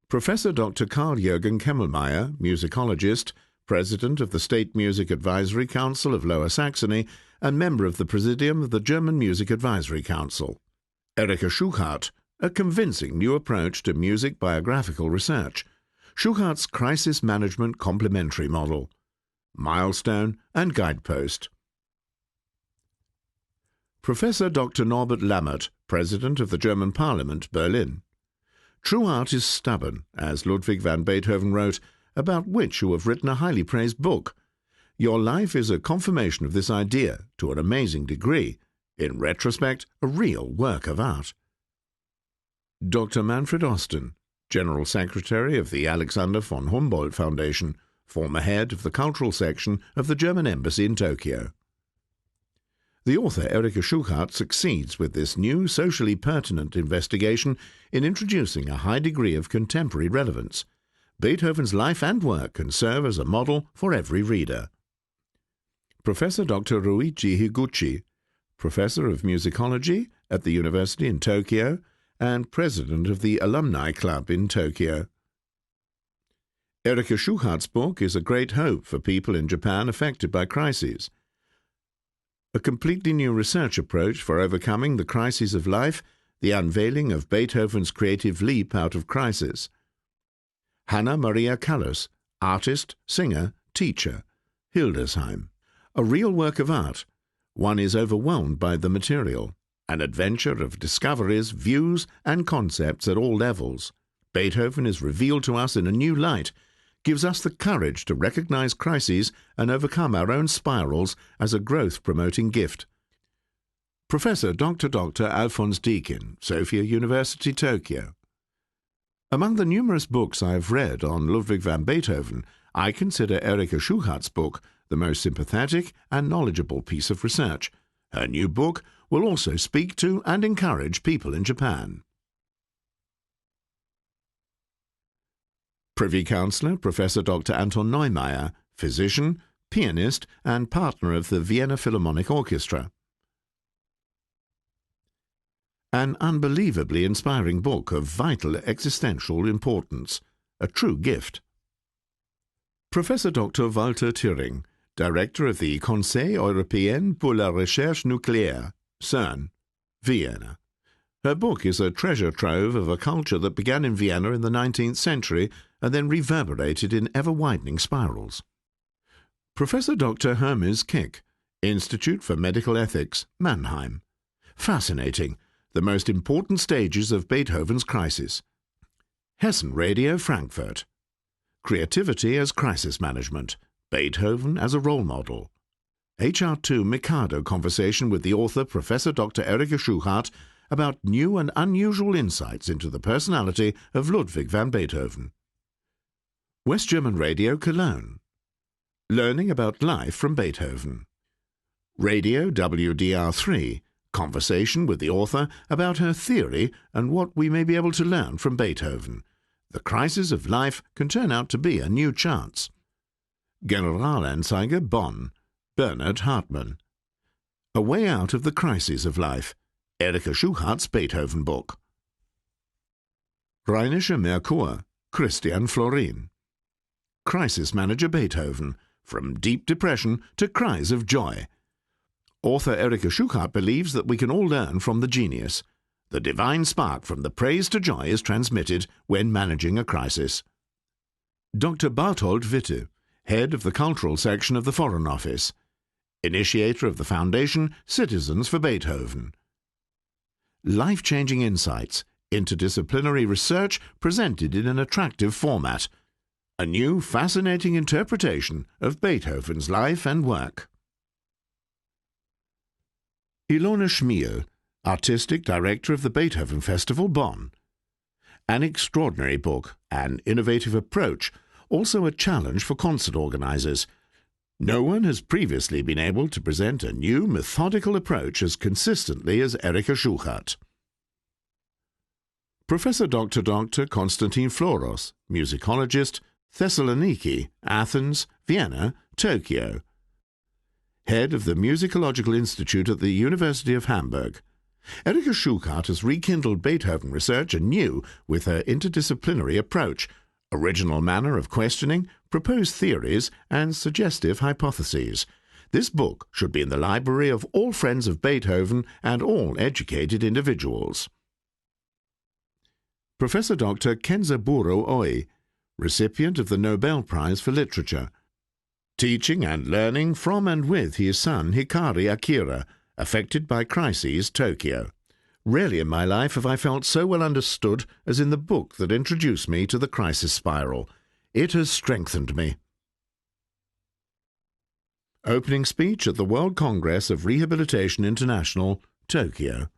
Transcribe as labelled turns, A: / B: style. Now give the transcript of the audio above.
A: Professor Dr. Karl-Jürgen Kemmelmeier, musicologist, President of the State Music Advisory Council of Lower Saxony and member of the Presidium of the German Music Advisory Council. Erika Schuchardt, a convincing new approach to music biographical research. Schuchardt's crisis management complementary model. Milestone and guidepost. Professor Dr. Norbert Lammert, President of the German Parliament, Berlin. True art is stubborn, as Ludwig van Beethoven wrote, about which you have written a highly praised book. Your life is a confirmation of this idea to an amazing degree, in retrospect, a real work of art. Dr. Manfred Osten, General Secretary of the Alexander von Humboldt Foundation, former head of the cultural section of the German Embassy in Tokyo. The author Erika Schuchardt succeeds with this new socially pertinent investigation in introducing a high degree of contemporary relevance. Beethoven's life and work can serve as a model for every reader. Professor Dr. Ruichi Higuchi, Professor of Musicology at the University in Tokyo and President of the Alumni Club in Tokyo. Erika Schuchardt's book is a great hope for people in Japan affected by crises. A completely new research approach for overcoming the crises of life, the unveiling of Beethoven's creative leap out of crisis. Hanna Maria Callas, artist, singer, teacher, Hildesheim. A real work of art. One is overwhelmed by the material. An adventure of discoveries, views, and concepts at all levels. Beethoven is revealed to us in a new light, gives us the courage to recognize crises and overcome our own spirals as a growth-promoting gift. Professor Dr. Alphonse Deakin, Sophia University, Tokyo. Among the numerous books I have read on Ludwig van Beethoven, I consider Erika Schuchardt's book the most sympathetic and knowledgeable piece of research. Her new book will also speak to and encourage people in Japan. Privy Councillor Professor Dr. Anton Neumeier, physician, pianist and partner of the Vienna Philharmonic Orchestra. An unbelievably inspiring book of vital existential importance, a true gift. Professor Dr. Walter Thüring, Director of the Conseil Européen pour la Recherche Nucléaire, CERN, Vienna. Her book is a treasure trove of a culture that began in Vienna in the 19th century and then reverberated in ever-widening spirals. Professor Dr. Hermes Kick, Institute for Medical Ethics, Mannheim. Fascinating. The most important stages of Beethoven's crisis. Hessen Radio, Frankfurt. Creativity as crisis management. Beethoven as a role model. HR2 Mikado conversation with the author Professor Dr. Erika Schuchardt about new and unusual insights into the personality of Ludwig van Beethoven. West German Radio, Cologne. Learning about life from Beethoven. Radio WDR3, conversation with the author about her theory and what we may be able to learn from Beethoven. The crisis of life can turn out to be a new chance. Generalanzeiger, Bonn. Bernhard Hartmann. A Way Out of the Crises of Life. Erika Schuchardt's Beethoven book. Rheinischer Merkur, Christian Florin. Crisis Manager Beethoven, From Deep Depression to Cries of Joy. Author Erika Schuchardt believes that we can all learn from the genius. The divine spark from the praise to joy is transmitted when managing a crisis. Dr. Barthold Witte, Head of the Cultural Section of the Foreign Office. Initiator of the foundation Citizens for Beethoven. Life-changing insights, interdisciplinary research presented in an attractive format. A new, fascinating interpretation of Beethoven's life and work. Ilona Schmiel, Artistic Director of the Beethoven Festival, Bonn. An extraordinary book, an innovative approach, also a challenge for concert organizers. No one has previously been able to present a new, methodical approach as consistently as Erika Schuchardt. Professor Dr. Konstantin Floros, musicologist, Thessaloniki, Athens, Vienna, Tokyo. Head of the Musicological Institute at the University of Hamburg. Erika Schuchardt has rekindled Beethoven research anew with her interdisciplinary approach, original manner of questioning, proposed theories, and suggestive hypotheses. This book should be in the library of all friends of Beethoven and all educated individuals. Professor Dr. Kenzaburo Oi, recipient of the Nobel Prize for Literature, teaching and learning from and with his son Hikari Akira, affected by crises, Tokyo. Rarely in my life have I felt so well understood as in the book that introduced me to the crisis spiral. It has strengthened me. Opening speech at the World Congress of Rehabilitation International, Tokyo.